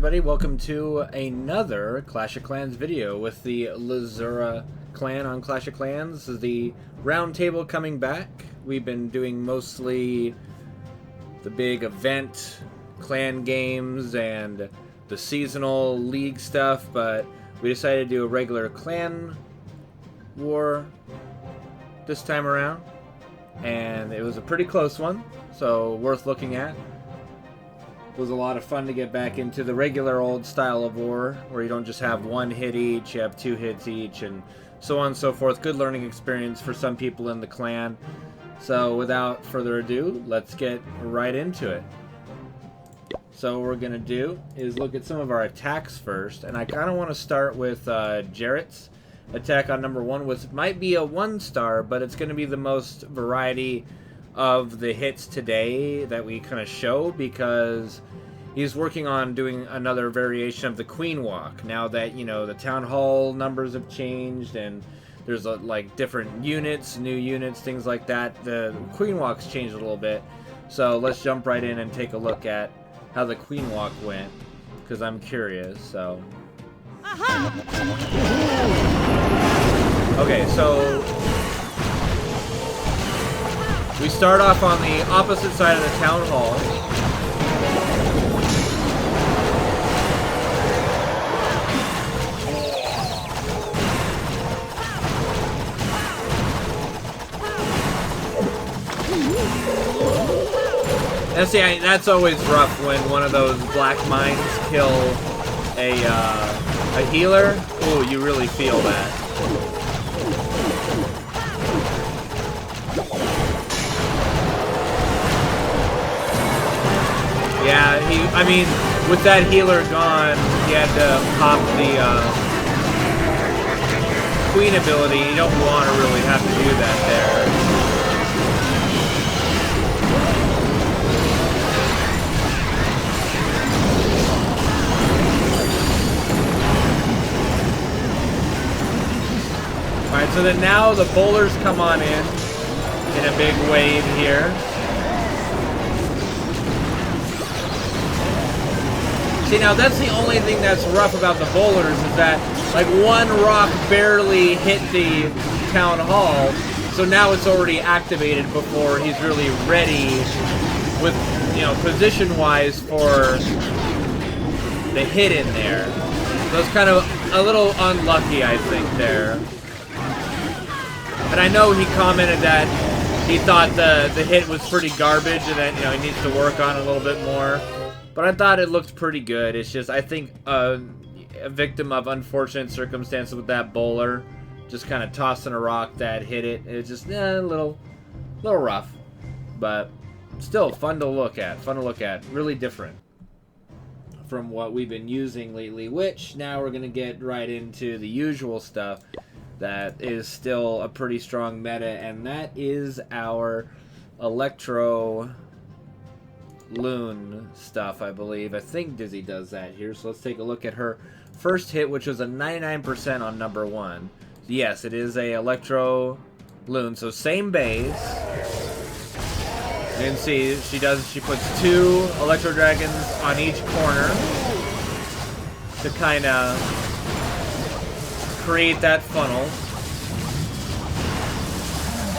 everybody, welcome to another Clash of Clans video with the Lazura clan on Clash of Clans. This is the round table coming back. We've been doing mostly the big event clan games and the seasonal league stuff, but we decided to do a regular clan war this time around, and it was a pretty close one, so worth looking at. It was a lot of fun to get back into the regular old style of war, where you don't just have one hit each, you have 2 hits each, and so on and so forth. Good learning experience for some people in the clan. So without further ado, let's get right into it. So what we're going to do is look at some of our attacks first, and I kind of want to start with Jarrett's attack on number 1, which might be a 1-star, but it's going to be the most variety of the hits today that we kind of show, because he's working on doing another variation of the Queen Walk now that, you know, the Town Hall numbers have changed and there's like different units, new units, things like that. The Queen Walk's changed a little bit, so let's jump right in and take a look at how the Queen Walk went, because I'm curious. So okay, so we start off on the opposite side of the Town Hall. And see, that's always rough when one of those black mines kill a healer. Ooh, you really feel that. Yeah, I mean, with that healer gone, he had to pop the Queen ability. You don't want to really have to do that there. Alright, so then now the bowlers come on in a big wave here. See, now that's the only thing that's rough about the bowlers, is that like one rock barely hit the Town Hall, so now it's already activated before he's really ready with, you know, position-wise for the hit in there. So it's kind of a little unlucky, I think, there. And I know he commented that he thought the hit was pretty garbage and that, you know, he needs to work on it a little bit more. But I thought it looked pretty good. It's just, I think, a victim of unfortunate circumstances with that bowler, just kind of tossing a rock that hit it. It's just a little rough, but still fun to look at. Fun to look at. Really different from what we've been using lately. Which now we're gonna get right into the usual stuff that is still a pretty strong meta, and that is our Electro Loon stuff, I believe. I think Dizzy does that here, so let's take a look at her first hit, which was a 99% on number 1. Yes, it is a Electro Loon, so same base. You can see she puts 2 Electro Dragons on each corner to kind of create that funnel.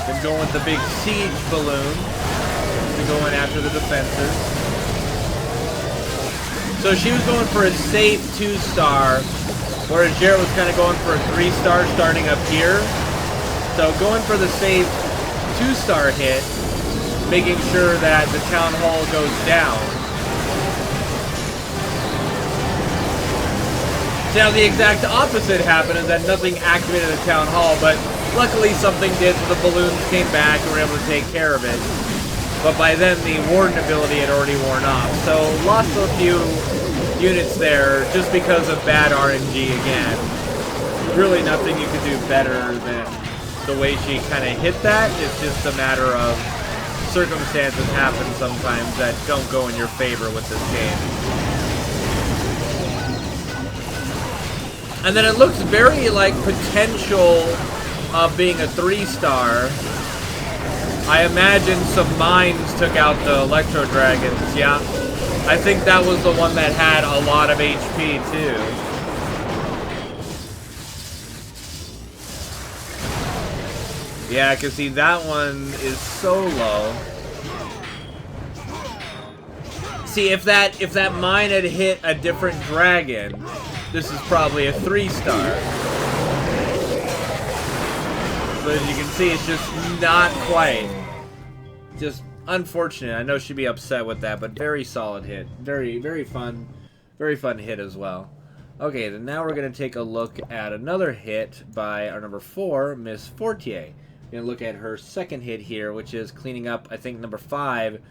Then going with the big siege balloon to go in after the defenses. So she was going for a safe 2-star, whereas Jarrett was kind of going for a 3-star starting up here. So going for the safe 2-star hit, making sure that the Town Hall goes down. Now the exact opposite happened, is that nothing activated the Town Hall, but luckily something did, so the balloons came back and were able to take care of it. But by then, the Warden ability had already worn off. So, lost a few units there just because of bad RNG again. Really nothing you could do better than the way she kind of hit that. It's just a matter of circumstances happen sometimes that don't go in your favor with this game. And then it looks very like potential of being a 3-star. I imagine some mines took out the Electro Dragons, yeah. I think that was the one that had a lot of HP too. Yeah, I can see that one is so low. See, if that mine had hit a different dragon, this is probably a 3-star. But as you can see, it's just not quite. Just unfortunate. I know she'd be upset with that, but very solid hit. Very, very fun hit as well. Okay, then now we're going to take a look at another hit by our number 4, Miss Fortier. We're going to look at her second hit here, which is cleaning up, I think, number 5,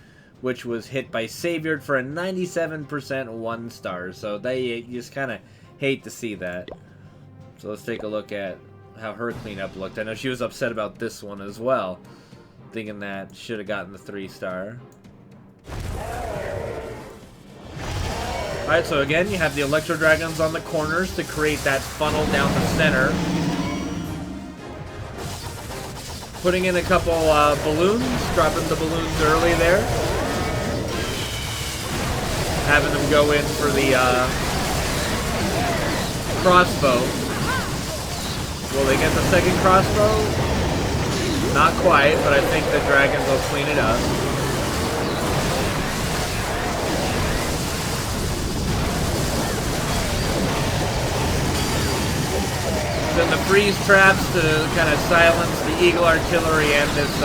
which was hit by Savior for a 97% 1-star. So you just kind of hate to see that. So let's take a look at how her cleanup looked. I know she was upset about this one as well, thinking that should have gotten the 3-star. Alright, so again, you have the Electro Dragons on the corners to create that funnel down the center. Putting in a couple balloons, dropping the balloons early there. Having them go in for the crossbow. Will they get the second crossbow? Not quite, but I think the dragons will clean it up. Then the freeze traps to kind of silence the Eagle Artillery and this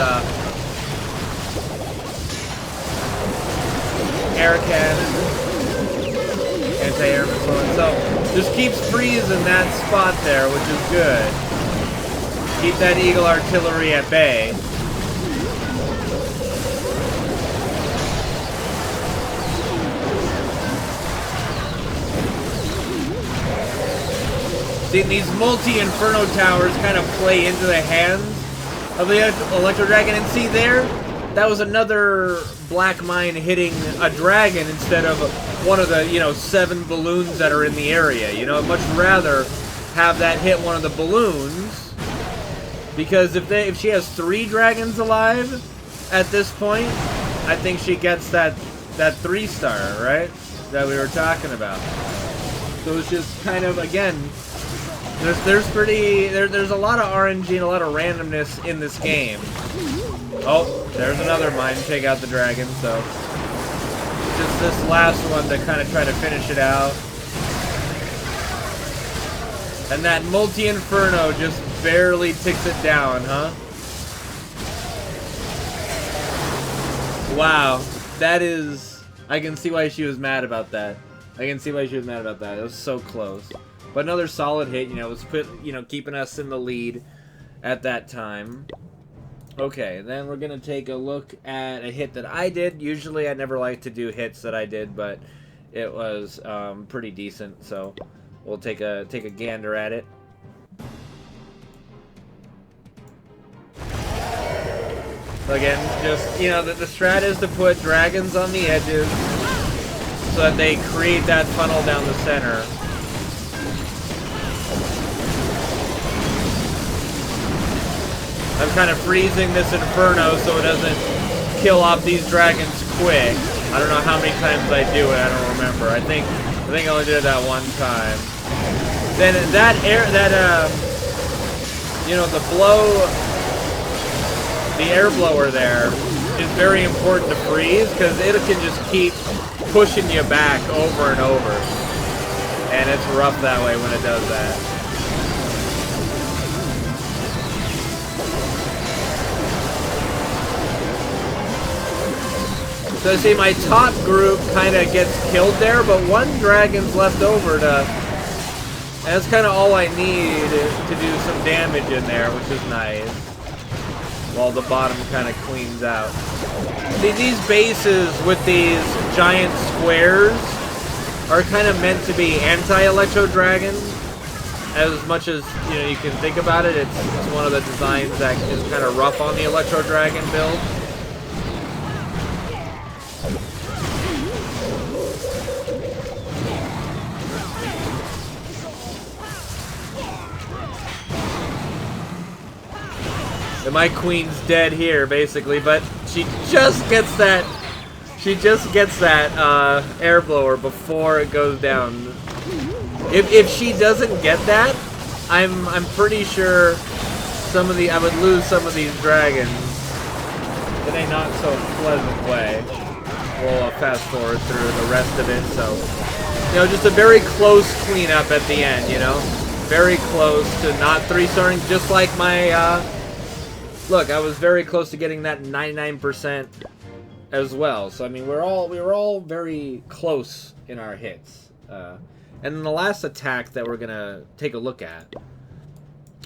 air cannon, anti-air missile. So just keeps freezing that spot there, which is good. Keep that Eagle Artillery at bay. See, these multi-Inferno Towers kind of play into the hands of the Electro Dragon. And see there, that was another black mine hitting a dragon instead of one of the, 7 balloons that are in the area. I'd much rather have that hit one of the balloons, because if she has 3 dragons alive at this point, I think she gets that 3-star, right? That we were talking about. So it's just kind of, again, there's a lot of RNG and a lot of randomness in this game. Oh, there's another mine to take out the dragon, so just this last one to kind of try to finish it out. And that multi-inferno just barely ticks it down, huh? Wow, that is... I can see why she was mad about that. It was so close. But another solid hit, was keeping us in the lead at that time. Okay, then we're gonna take a look at a hit that I did. Usually I never like to do hits that I did, but it was pretty decent, so we'll take a gander at it. So again, just the strat is to put dragons on the edges so that they create that funnel down the center. I'm kind of freezing this Inferno so it doesn't kill off these dragons quick. I don't know how many times I do it, I don't remember. I think I only did it that one time. Then the air blower there is very important to freeze, because it can just keep pushing you back over and over. And it's rough that way when it does that. So see, my top group kind of gets killed there, but one dragon's left over to... And that's kind of all I need to do some damage in there, which is nice. While the bottom kind of cleans out. See, these bases with these giant squares are kind of meant to be anti-Electro Dragons. As much as, you can think about it, it's one of the designs that is kind of rough on the Electro Dragon build. And my queen's dead here, basically, but she just gets that She just gets that air blower before it goes down. If she doesn't get that, I'm pretty sure I would lose some of these dragons in a not so pleasant way. We'll fast forward through the rest of it. So, you know, just a very close cleanup at the end. You know, very close to not 3-starring. Just like my look, I was very close to getting that 99% as well. So I mean, we were all very close in our hits. And then the last attack that we're gonna take a look at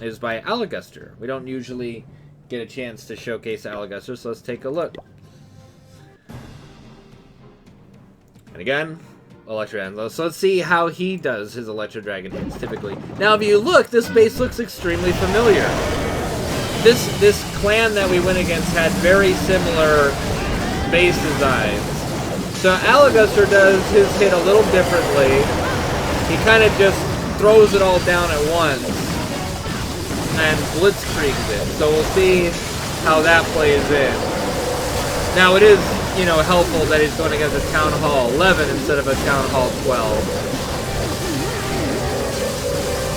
is by Aligaster. We don't usually get a chance to showcase Aligaster, so let's take a look. And again, Electro Dragon. So let's see how he does his Electro Dragon hits typically. Now, if you look, this base looks extremely familiar. This clan that we went against had very similar base designs. So Aligaster does his hit a little differently. He kind of just throws it all down at once and blitzkriegs it. So we'll see how that plays in. Now it is, you know, helpful that he's going against a Town Hall 11 instead of a Town Hall 12.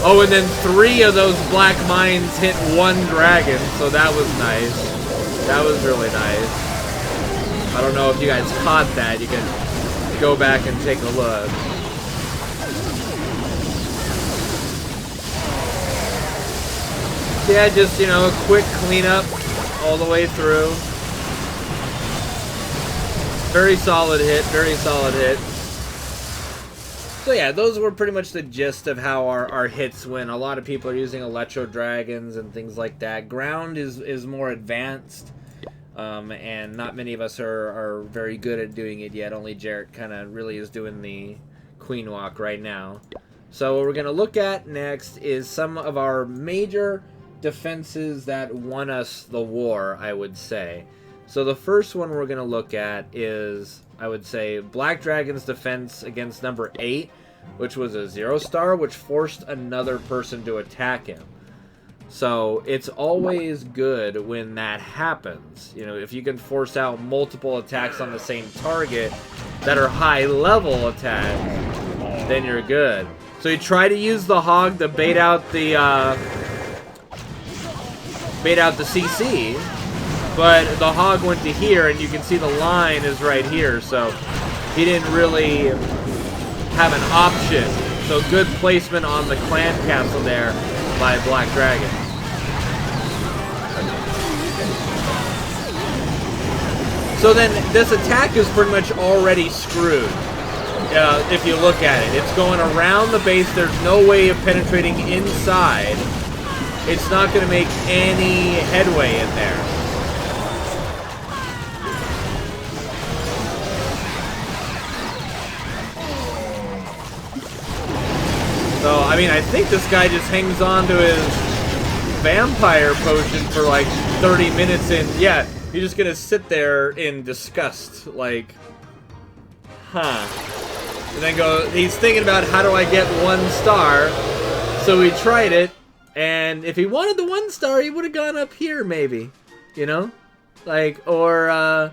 Oh, and then 3 of those black mines hit 1 dragon, so that was nice. That was really nice. I don't know if you guys caught that. You can go back and take a look. Yeah, just, you know, a quick cleanup all the way through. Very solid hit, very solid hit. So yeah, those were pretty much the gist of how our hits went. A lot of people are using Electro Dragons and things like that. Ground is more advanced, and not many of us are very good at doing it yet. Only Jarrett kind of really is doing the Queen Walk right now. So what we're going to look at next is some of our major defenses that won us the war, I would say. So the first one we're going to look at is, I would say, Black Dragon's defense against number 8, which was a 0-star, which forced another person to attack him. So it's always good when that happens. You know, if you can force out multiple attacks on the same target that are high-level attacks, then you're good. So you try to use the hog to bait out the CC, but the hog went to here, and you can see the line is right here, so he didn't really have an option. So good placement on the clan castle there by Black Dragon. So then this attack is pretty much already screwed. If you look at it, it's going around the base. There's no way of penetrating inside. It's not going to make any headway in there. So, I mean, I think this guy just hangs on to his vampire potion for like 30 minutes and, yeah, he's just going to sit there in disgust. Like, huh. And then he's thinking about how do I get 1 star. So he tried it. And if he wanted the 1 star, he would have gone up here, maybe. You know? Like, or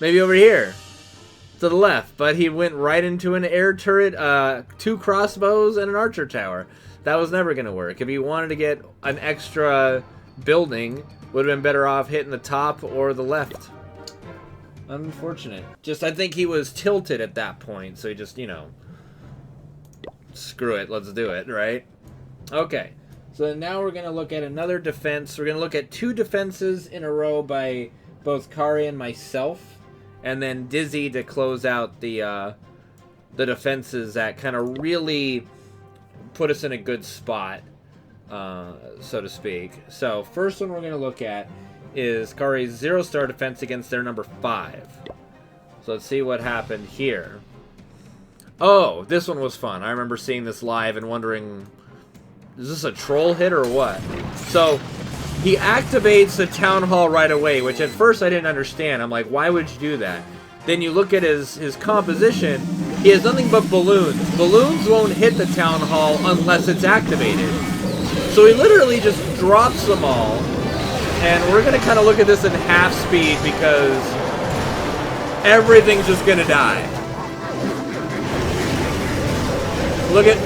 maybe over here. To the left. But he went right into an air turret, 2 crossbows, and an archer tower. That was never going to work. If he wanted to get an extra building, would have been better off hitting the top or the left. Unfortunate. Just, I think he was tilted at that point. So he just, you know, screw it. Let's do it, right? Okay. So now we're going to look at another defense. We're going to look at 2 defenses in a row by both Kari and myself. And then Dizzy to close out the defenses that kind of really put us in a good spot, so to speak. So first one we're going to look at is Kari's 0-star defense against their number 5. So let's see what happened here. Oh, this one was fun. I remember seeing this live and wondering, is this a troll hit or what? So he activates the town hall right away, which at first I didn't understand. I'm like, why would you do that? Then you look at his composition. He has nothing but balloons. Balloons won't hit the town hall unless it's activated. So he literally just drops them all. And we're going to kind of look at this in half speed because everything's just gonna die. Look at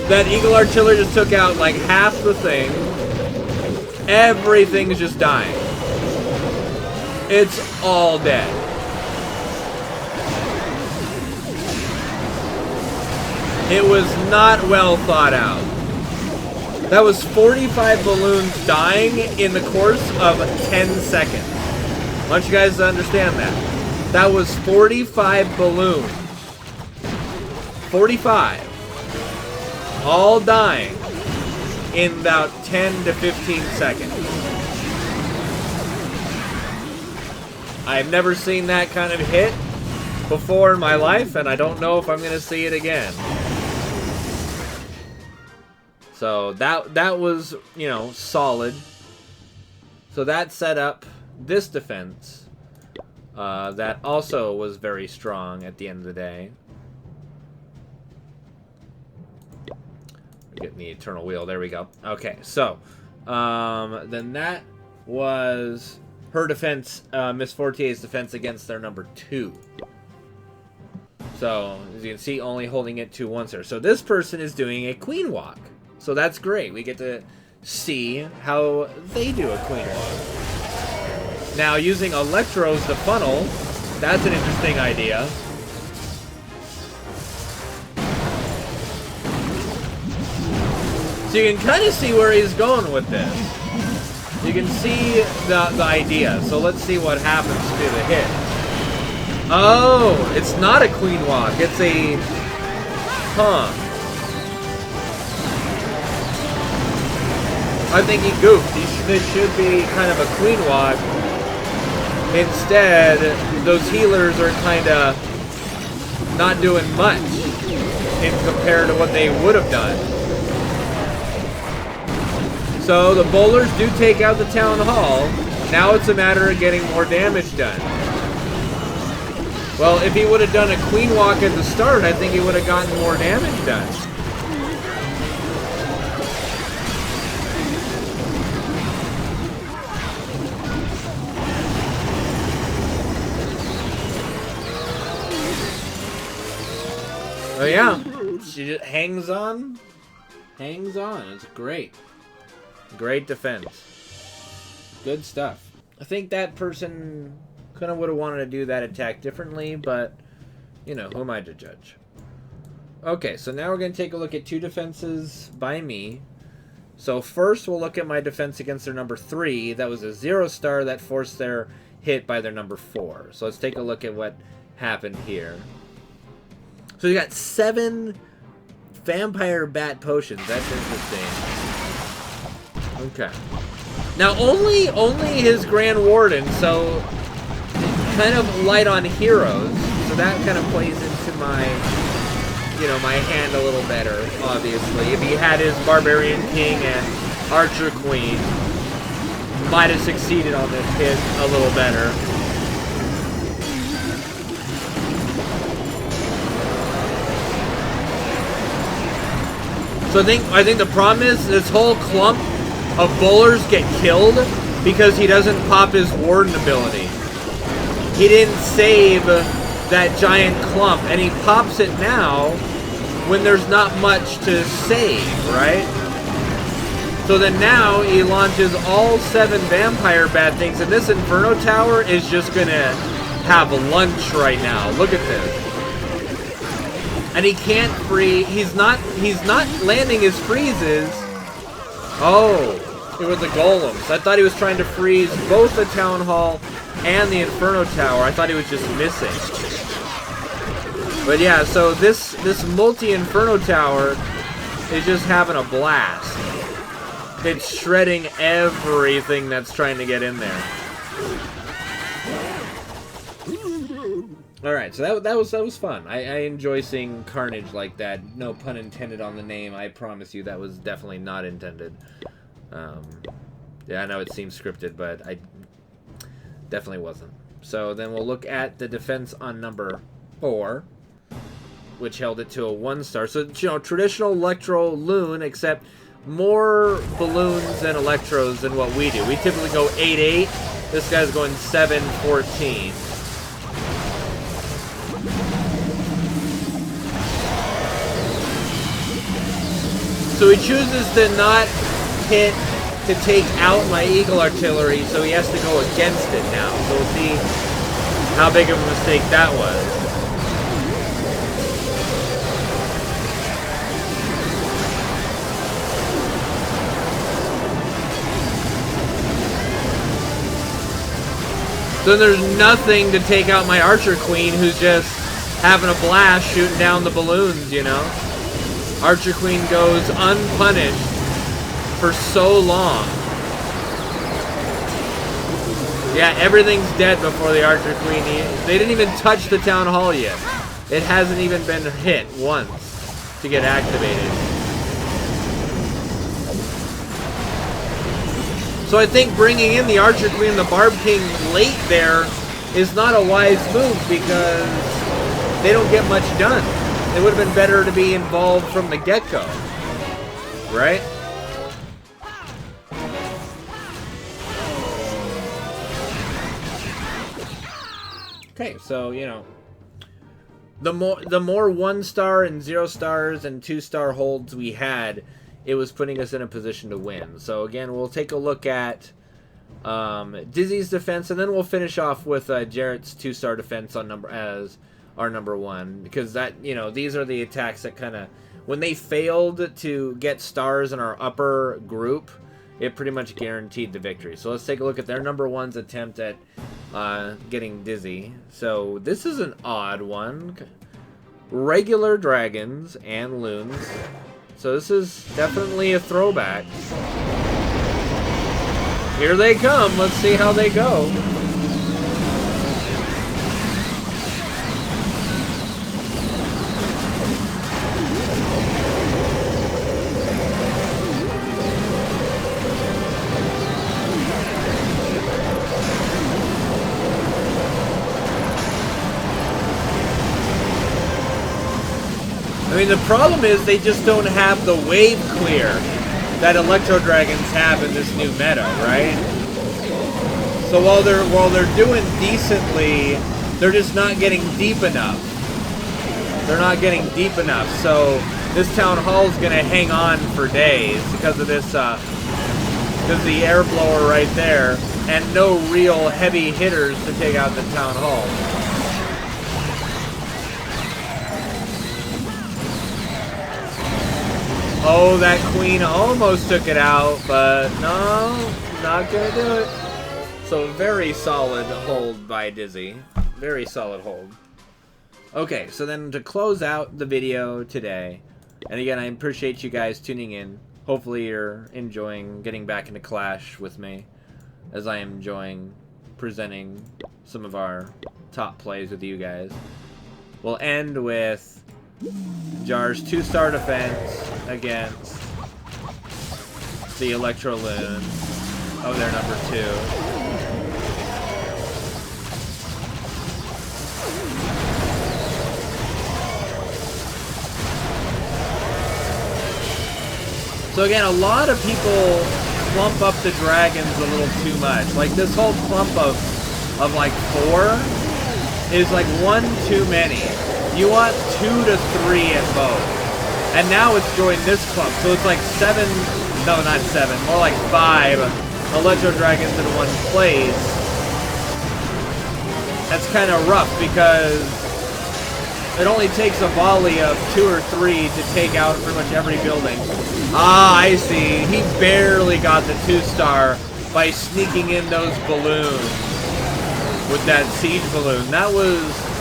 that Eagle Artillery just took out like half the thing. Everything's just dying. It's all dead. It was not well thought out. That was 45 balloons dying in the course of 10 seconds. I want you guys to understand that. That was 45 balloons. 45. All dying in about 10 to 15 seconds. I've never seen that kind of hit before in my life, and I don't know if I'm going to see it again. So that was, you know, solid. So that set up this defense that also was very strong at the end of the day. We're getting the Eternal Wheel. There we go. Okay, so then that was her defense, Miss Fortier's defense against their number 2. So as you can see, only holding it to once there. So this person is doing a queen walk. So that's great. We get to see how they do a queen walk. Now, using electros to funnel, that's an interesting idea. So you can kind of see where he's going with this. You can see the idea. So let's see what happens to the hit. Oh, it's not a queen walk. It's a... Huh. I think he goofed. This should be kind of a queen walk. Instead, those healers are kind of not doing much in compared to what they would have done. So the bowlers do take out the town hall. Now it's a matter of getting more damage done. Well, if he would have done a queen walk at the start, I think he would have gotten more damage done. Oh yeah, she just hangs on. Hangs on. It's great. Great defense. Good stuff. I think that person kind of would have wanted to do that attack differently, but, you know, who am I to judge? Okay, so now we're going to take a look at 2 defenses by me. So first we'll look at my defense against their number 3. That was a 0-star that forced their hit by their number 4. So let's take a look at what happened here. So you got 7 vampire bat potions. That's interesting. Okay. Now only his Grand Warden, so kind of light on heroes. So that kind of plays into my, you know, my hand a little better, obviously. If he had his Barbarian King and Archer Queen, might have succeeded on this hit a little better. So I think the problem is this whole clump of bowlers get killed because he doesn't pop his Warden ability. He didn't save that giant clump, and he pops it now when there's not much to save, right? So then now he launches all 7 vampire bad things, and this Inferno Tower is just gonna have lunch right now. Look at this. And he can't free. He's not landing his freezes. Oh, it was the golems. I thought he was trying to freeze both the town hall and the Inferno Tower. I thought he was just missing. But yeah, so this multi-Inferno Tower is just having a blast. It's shredding everything that's trying to get in there. All right, so that was fun. I enjoy seeing carnage like that. No pun intended on the name. I promise you that was definitely not intended. Yeah, I know it seems scripted, but I definitely wasn't. So then we'll look at the defense on number 4, which held it to a 1-star. So, you know, traditional Electro Loon, except more balloons and Electros than what we do. We typically go 8-8. This guy's going 7-14. So he chooses to not hit to take out my Eagle Artillery, so he has to go against it now. So we'll see how big of a mistake that was. So there's nothing to take out my Archer Queen, who's just having a blast shooting down the balloons, you know? Archer Queen goes unpunished for so long. Yeah, everything's dead before the Archer Queen. They didn't even touch the Town Hall yet. It hasn't even been hit once to get activated. So I think bringing in the Archer Queen and the Barb King late there is not a wise move because they don't get much done. It would have been better to be involved from the get-go, right? Okay, so, you know, the more 1-star and 0 stars and 2-star holds we had, it was putting us in a position to win. So again, we'll take a look at Dizzy's defense, and then we'll finish off with Jarrett's 2-star defense on as our number 1, because that, you know, these are the attacks that kind of, when they failed to get stars in our upper group, it pretty much guaranteed the victory. So let's take a look at their number 1's attempt at getting Dizzy. So this is an odd one. Regular dragons and loons. So this is definitely a throwback. Here they come. Let's see how they go. I mean, the problem is they just don't have the wave clear that Electro Dragons have in this new meta, right? So while they're doing decently, they're just not getting deep enough. They're not getting deep enough. So this Town Hall is going to hang on for days because of this, because the air blower right there, and no real heavy hitters to take out the Town Hall. Oh, that queen almost took it out, but no, not gonna do it. So very solid hold by Dizzy. Very solid hold. Okay, so then to close out the video today, and again, I appreciate you guys tuning in. Hopefully you're enjoying getting back into Clash with me, as I am enjoying presenting some of our top plays with you guys. We'll end with Jar's 2-star defense against the Electro Loon of their number 2. So again, a lot of people clump up the dragons a little too much. Like this whole clump of like 4 is like 1 too many. You want 2 to 3 at most. And now it's joined this clump. So it's like 7, no, not 7, more like 5 Electro Dragons in one place. That's kind of rough because it only takes a volley of 2 or 3 to take out pretty much every building. Ah, I see. He barely got the 2-star by sneaking in those balloons with that siege balloon. That was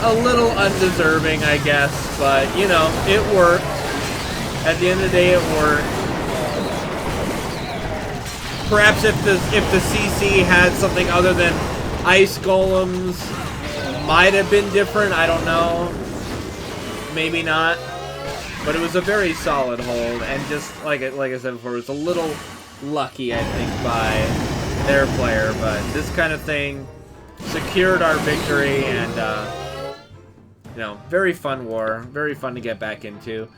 a little undeserving, I guess, but, you know, it worked. At the end of the day, it worked. Perhaps if the CC had something other than ice golems, might have been different, I don't know. Maybe not. But it was a very solid hold, and just like I said before, it was a little lucky, I think, by their player, but this kind of thing secured our victory, and you know, very fun war, very fun to get back into.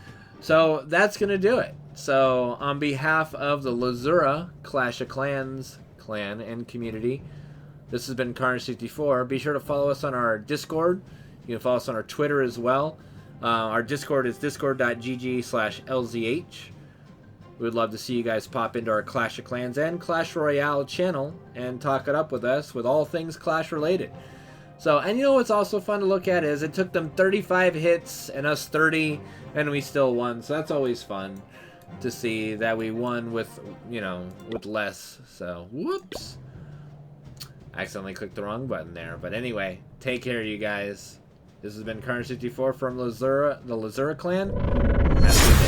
So that's gonna do it. So on behalf of the Lazura Clash of Clans clan and community, This has been Carnage64. Be sure to follow us on our Discord. You can follow us on our Twitter as well. Our Discord is discord.gg/LZH. We would love to see you guys pop into our Clash of Clans and Clash Royale channel and talk it up with us with all things Clash related. So, and you know what's also fun to look at is it took them 35 hits and us 30, and we still won. So that's always fun to see that we won with, you know, with less. So, whoops. I accidentally clicked the wrong button there. But anyway, take care, you guys. This has been Carnage64 from the Lazura clan. Have a good day.